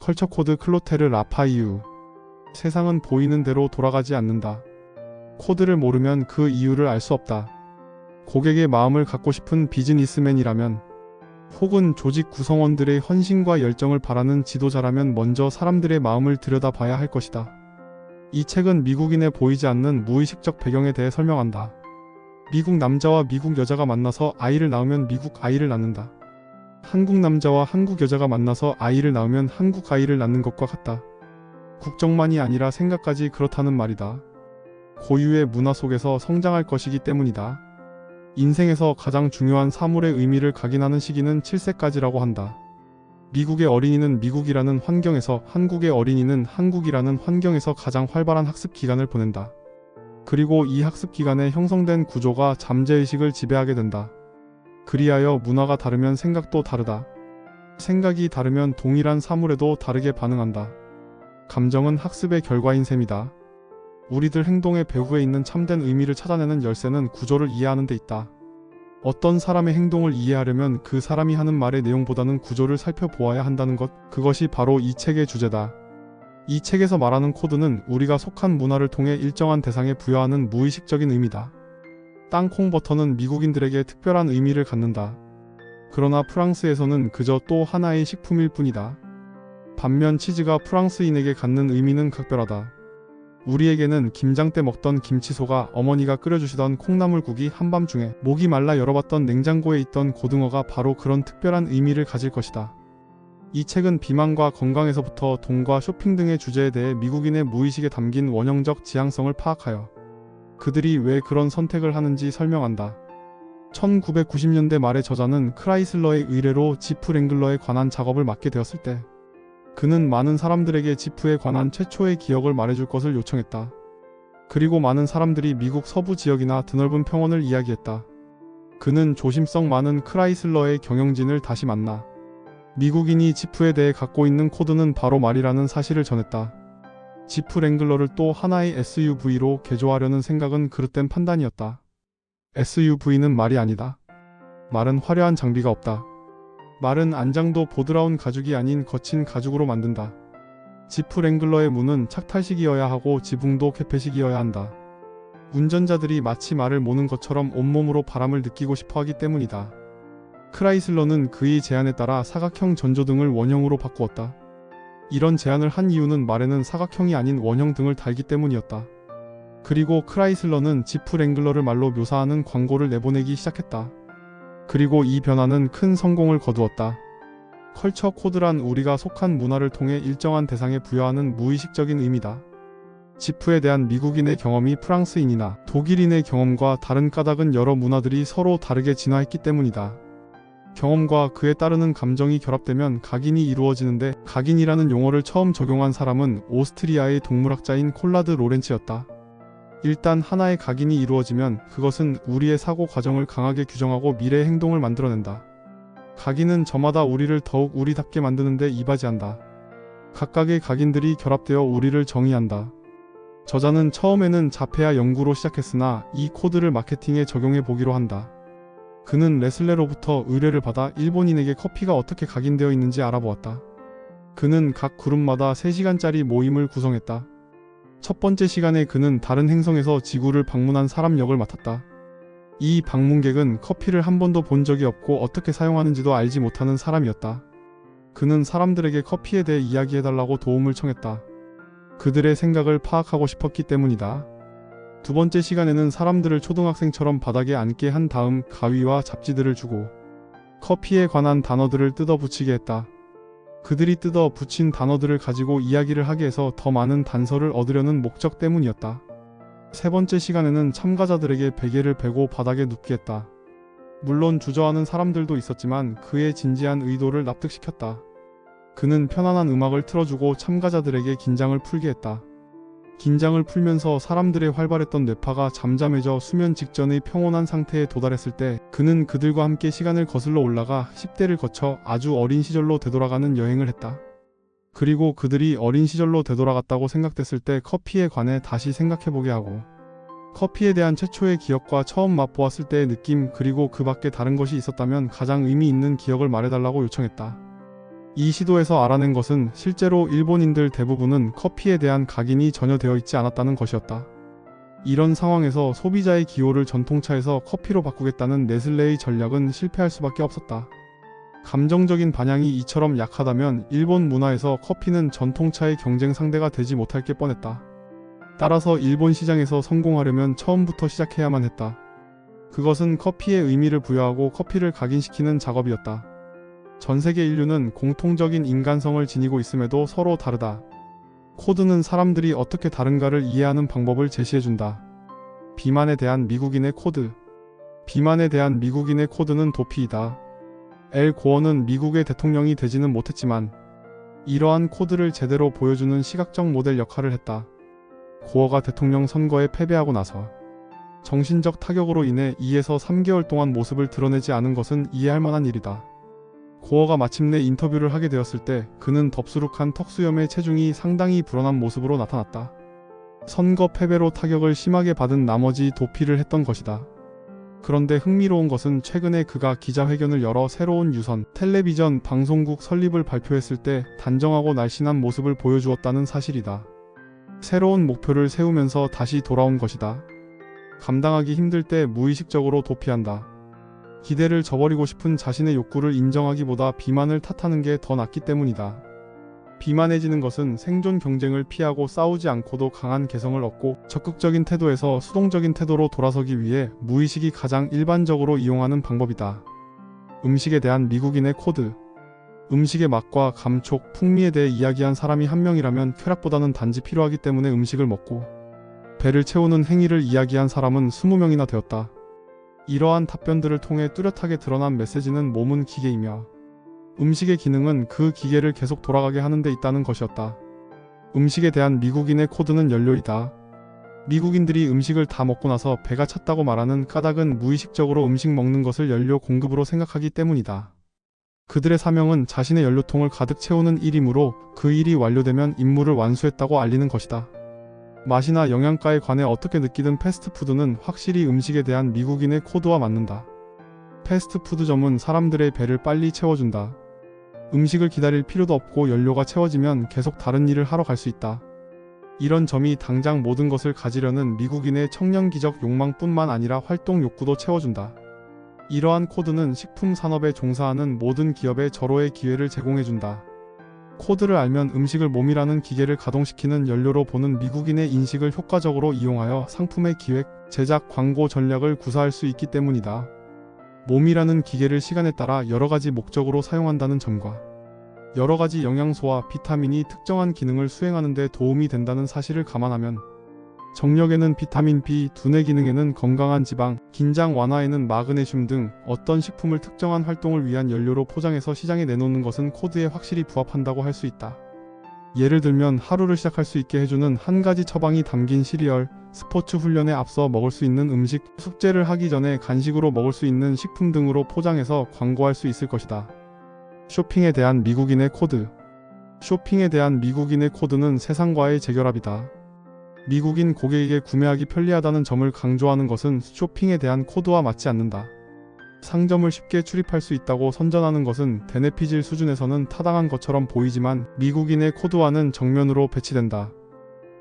컬처 코드 클로테르 라파이유. 세상은 보이는 대로 돌아가지 않는다. 코드를 모르면 그 이유를 알 수 없다. 고객의 마음을 갖고 싶은 비즈니스맨이라면, 혹은 조직 구성원들의 헌신과 열정을 바라는 지도자라면 먼저 사람들의 마음을 들여다봐야 할 것이다. 이 책은 미국인의 보이지 않는 무의식적 배경에 대해 설명한다. 미국 남자와 미국 여자가 만나서 아이를 낳으면 미국 아이를 낳는다. 한국 남자와 한국 여자가 만나서 아이를 낳으면 한국 아이를 낳는 것과 같다. 국적만이 아니라 생각까지 그렇다는 말이다. 고유의 문화 속에서 성장할 것이기 때문이다. 인생에서 가장 중요한 사물의 의미를 각인하는 시기는 7세까지라고 한다. 미국의 어린이는 미국이라는 환경에서, 한국의 어린이는 한국이라는 환경에서 가장 활발한 학습 기간을 보낸다. 그리고 이 학습 기간에 형성된 구조가 잠재의식을 지배하게 된다. 그리하여 문화가 다르면 생각도 다르다. 생각이 다르면 동일한 사물에도 다르게 반응한다. 감정은 학습의 결과인 셈이다. 우리들 행동의 배후에 있는 참된 의미를 찾아내는 열쇠는 구조를 이해하는 데 있다. 어떤 사람의 행동을 이해하려면 그 사람이 하는 말의 내용보다는 구조를 살펴보아야 한다는 것, 그것이 바로 이 책의 주제다. 이 책에서 말하는 코드는 우리가 속한 문화를 통해 일정한 대상에 부여하는 무의식적인 의미다. 땅콩 버터는 미국인들에게 특별한 의미를 갖는다. 그러나 프랑스에서는 그저 또 하나의 식품일 뿐이다. 반면 치즈가 프랑스인에게 갖는 의미는 각별하다. 우리에게는 김장 때 먹던 김치소가, 어머니가 끓여주시던 콩나물국이, 한밤중에 목이 말라 열어봤던 냉장고에 있던 고등어가 바로 그런 특별한 의미를 가질 것이다. 이 책은 비만과 건강에서부터 돈과 쇼핑 등의 주제에 대해 미국인의 무의식에 담긴 원형적 지향성을 파악하여 그들이 왜 그런 선택을 하는지 설명한다. 1990년대 말에 저자는 크라이슬러의 의뢰로 지프 랭글러에 관한 작업을 맡게 되었을 때 그는 많은 사람들에게 지프에 관한 최초의 기억을 말해줄 것을 요청했다. 그리고 많은 사람들이 미국 서부 지역이나 드넓은 평원을 이야기했다. 그는 조심성 많은 크라이슬러의 경영진을 다시 만나 미국인이 지프에 대해 갖고 있는 코드는 바로 말이라는 사실을 전했다. 지프 랭글러를 또 하나의 SUV로 개조하려는 생각은 그릇된 판단이었다. SUV는 말이 아니다. 말은 화려한 장비가 없다. 말은 안장도 보드라운 가죽이 아닌 거친 가죽으로 만든다. 지프 랭글러의 문은 착탈식이어야 하고 지붕도 개폐식이어야 한다. 운전자들이 마치 말을 모는 것처럼 온몸으로 바람을 느끼고 싶어 하기 때문이다. 크라이슬러는 그의 제안에 따라 사각형 전조등을 원형으로 바꾸었다. 이런 제안을 한 이유는 말에는 사각형이 아닌 원형 등을 달기 때문이었다. 그리고 크라이슬러는 지프 랭글러를 말로 묘사하는 광고를 내보내기 시작했다. 그리고 이 변화는 큰 성공을 거두었다. 컬처 코드란 우리가 속한 문화를 통해 일정한 대상에 부여하는 무의식적인 의미다. 지프에 대한 미국인의 경험이 프랑스인이나 독일인의 경험과 다른 까닭은 여러 문화들이 서로 다르게 진화했기 때문이다. 경험과 그에 따르는 감정이 결합되면 각인이 이루어지는데, 각인이라는 용어를 처음 적용한 사람은 오스트리아의 동물학자인 콜라드 로렌츠였다. 일단 하나의 각인이 이루어지면 그것은 우리의 사고 과정을 강하게 규정하고 미래의 행동을 만들어낸다. 각인은 저마다 우리를 더욱 우리답게 만드는 데 이바지한다. 각각의 각인들이 결합되어 우리를 정의한다. 저자는 처음에는 자폐아 연구로 시작했으나 이 코드를 마케팅에 적용해 보기로 한다. 그는 레슬레로부터 의뢰를 받아 일본인에게 커피가 어떻게 각인되어 있는지 알아보았다. 그는 각 그룹마다 3시간짜리 모임을 구성했다. 첫 번째 시간에 그는 다른 행성에서 지구를 방문한 사람 역을 맡았다. 이 방문객은 커피를 한 번도 본 적이 없고 어떻게 사용하는지도 알지 못하는 사람이었다. 그는 사람들에게 커피에 대해 이야기해달라고 도움을 청했다. 그들의 생각을 파악하고 싶었기 때문이다. 두 번째 시간에는 사람들을 초등학생처럼 바닥에 앉게 한 다음 가위와 잡지들을 주고 커피에 관한 단어들을 뜯어 붙이게 했다. 그들이 뜯어 붙인 단어들을 가지고 이야기를 하게 해서 더 많은 단서를 얻으려는 목적 때문이었다. 세 번째 시간에는 참가자들에게 베개를 베고 바닥에 눕게 했다. 물론 주저하는 사람들도 있었지만 그의 진지한 의도를 납득시켰다. 그는 편안한 음악을 틀어주고 참가자들에게 긴장을 풀게 했다. 긴장을 풀면서 사람들의 활발했던 뇌파가 잠잠해져 수면 직전의 평온한 상태에 도달했을 때 그는 그들과 함께 시간을 거슬러 올라가 10대를 거쳐 아주 어린 시절로 되돌아가는 여행을 했다. 그리고 그들이 어린 시절로 되돌아갔다고 생각됐을 때 커피에 관해 다시 생각해보게 하고 커피에 대한 최초의 기억과 처음 맛보았을 때의 느낌, 그리고 그 밖에 다른 것이 있었다면 가장 의미 있는 기억을 말해달라고 요청했다. 이 시도에서 알아낸 것은 실제로 일본인들 대부분은 커피에 대한 각인이 전혀 되어 있지 않았다는 것이었다. 이런 상황에서 소비자의 기호를 전통차에서 커피로 바꾸겠다는 네슬레의 전략은 실패할 수밖에 없었다. 감정적인 반향이 이처럼 약하다면 일본 문화에서 커피는 전통차의 경쟁 상대가 되지 못할 게 뻔했다. 따라서 일본 시장에서 성공하려면 처음부터 시작해야만 했다. 그것은 커피에 의미를 부여하고 커피를 각인시키는 작업이었다. 전 세계 인류는 공통적인 인간성을 지니고 있음에도 서로 다르다. 코드는 사람들이 어떻게 다른가를 이해하는 방법을 제시해준다. 비만에 대한 미국인의 코드. 비만에 대한 미국인의 코드는 도피이다. 엘 고어는 미국의 대통령이 되지는 못했지만 이러한 코드를 제대로 보여주는 시각적 모델 역할을 했다. 고어가 대통령 선거에 패배하고 나서 정신적 타격으로 인해 2에서 3개월 동안 모습을 드러내지 않은 것은 이해할 만한 일이다. 고어가 마침내 인터뷰를 하게 되었을 때 그는 덥수룩한 턱수염의 체중이 상당히 불어난 모습으로 나타났다. 선거 패배로 타격을 심하게 받은 나머지 도피를 했던 것이다. 그런데 흥미로운 것은 최근에 그가 기자회견을 열어 새로운 유선, 텔레비전 방송국 설립을 발표했을 때 단정하고 날씬한 모습을 보여주었다는 사실이다. 새로운 목표를 세우면서 다시 돌아온 것이다. 감당하기 힘들 때 무의식적으로 도피한다. 기대를 저버리고 싶은 자신의 욕구를 인정하기보다 비만을 탓하는 게 더 낫기 때문이다. 비만해지는 것은 생존 경쟁을 피하고 싸우지 않고도 강한 개성을 얻고 적극적인 태도에서 수동적인 태도로 돌아서기 위해 무의식이 가장 일반적으로 이용하는 방법이다. 음식에 대한 미국인의 코드. 음식의 맛과 감촉, 풍미에 대해 이야기한 사람이 한 명이라면 쾌락보다는 단지 필요하기 때문에 음식을 먹고 배를 채우는 행위를 이야기한 사람은 20명이나 되었다. 이러한 답변들을 통해 뚜렷하게 드러난 메시지는 몸은 기계이며 음식의 기능은 그 기계를 계속 돌아가게 하는 데 있다는 것이었다. 음식에 대한 미국인의 코드는 연료이다. 미국인들이 음식을 다 먹고 나서 배가 찼다고 말하는 까닭은 무의식적으로 음식 먹는 것을 연료 공급으로 생각하기 때문이다. 그들의 사명은 자신의 연료통을 가득 채우는 일이므로 그 일이 완료되면 임무를 완수했다고 알리는 것이다. 맛이나 영양가에 관해 어떻게 느끼든 패스트푸드는 확실히 음식에 대한 미국인의 코드와 맞는다. 패스트푸드점은 사람들의 배를 빨리 채워준다. 음식을 기다릴 필요도 없고 연료가 채워지면 계속 다른 일을 하러 갈 수 있다. 이런 점이 당장 모든 것을 가지려는 미국인의 청년기적 욕망뿐만 아니라 활동 욕구도 채워준다. 이러한 코드는 식품 산업에 종사하는 모든 기업에 절호의 기회를 제공해준다. 코드를 알면 음식을 몸이라는 기계를 가동시키는 연료로 보는 미국인의 인식을 효과적으로 이용하여 상품의 기획, 제작, 광고 전략을 구사할 수 있기 때문이다. 몸이라는 기계를 시간에 따라 여러가지 목적으로 사용한다는 점과 여러가지 영양소와 비타민이 특정한 기능을 수행하는 데 도움이 된다는 사실을 감안하면 정력에는 비타민 B, 두뇌 기능에는 건강한 지방, 긴장 완화에는 마그네슘 등 어떤 식품을 특정한 활동을 위한 연료로 포장해서 시장에 내놓는 것은 코드에 확실히 부합한다고 할 수 있다. 예를 들면 하루를 시작할 수 있게 해주는 한 가지 처방이 담긴 시리얼, 스포츠 훈련에 앞서 먹을 수 있는 음식, 숙제를 하기 전에 간식으로 먹을 수 있는 식품 등으로 포장해서 광고할 수 있을 것이다. 쇼핑에 대한 미국인의 코드. 쇼핑에 대한 미국인의 코드는 세상과의 재결합이다. 미국인 고객에게 구매하기 편리하다는 점을 강조하는 것은 쇼핑에 대한 코드와 맞지 않는다. 상점을 쉽게 출입할 수 있다고 선전하는 것은 대내피질 수준에서는 타당한 것처럼 보이지만 미국인의 코드와는 정면으로 배치된다.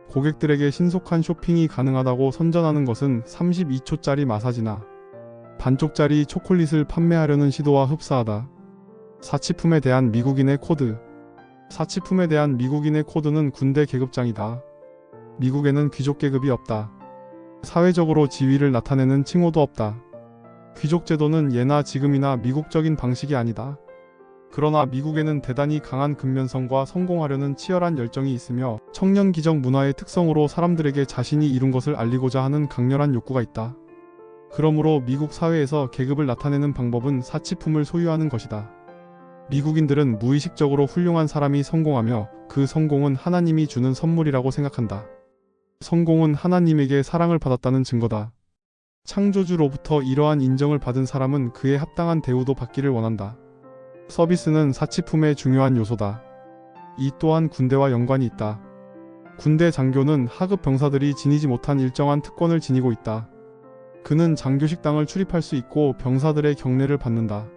고객들에게 신속한 쇼핑이 가능하다고 선전하는 것은 32초짜리 마사지나 반쪽짜리 초콜릿을 판매하려는 시도와 흡사하다. 사치품에 대한 미국인의 코드. 사치품에 대한 미국인의 코드는 군대 계급장이다. 미국에는 귀족 계급이 없다. 사회적으로 지위를 나타내는 칭호도 없다. 귀족 제도는 예나 지금이나 미국적인 방식이 아니다. 그러나 미국에는 대단히 강한 근면성과 성공하려는 치열한 열정이 있으며 청년기적 문화의 특성으로 사람들에게 자신이 이룬 것을 알리고자 하는 강렬한 욕구가 있다. 그러므로 미국 사회에서 계급을 나타내는 방법은 사치품을 소유하는 것이다. 미국인들은 무의식적으로 훌륭한 사람이 성공하며 그 성공은 하나님이 주는 선물이라고 생각한다. 성공은 하나님에게 사랑을 받았다는 증거다. 창조주로부터 이러한 인정을 받은 사람은 그에 합당한 대우도 받기를 원한다. 서비스는 사치품의 중요한 요소다. 이 또한 군대와 연관이 있다. 군대 장교는 하급 병사들이 지니지 못한 일정한 특권을 지니고 있다. 그는 장교식당을 출입할 수 있고 병사들의 경례를 받는다.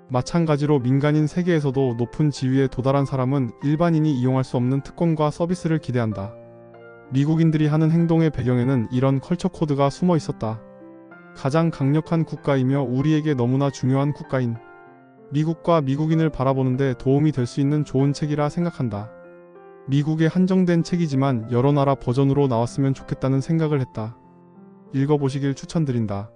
마찬가지로 민간인 세계에서도 높은 지위에 도달한 사람은 일반인이 이용할 수 없는 특권과 서비스를 기대한다. 미국인들이 하는 행동의 배경에는 이런 컬처 코드가 숨어 있었다. 가장 강력한 국가이며 우리에게 너무나 중요한 국가인 미국과 미국인을 바라보는데 도움이 될 수 있는 좋은 책이라 생각한다. 미국의 한정된 책이지만 여러 나라 버전으로 나왔으면 좋겠다는 생각을 했다. 읽어보시길 추천드린다.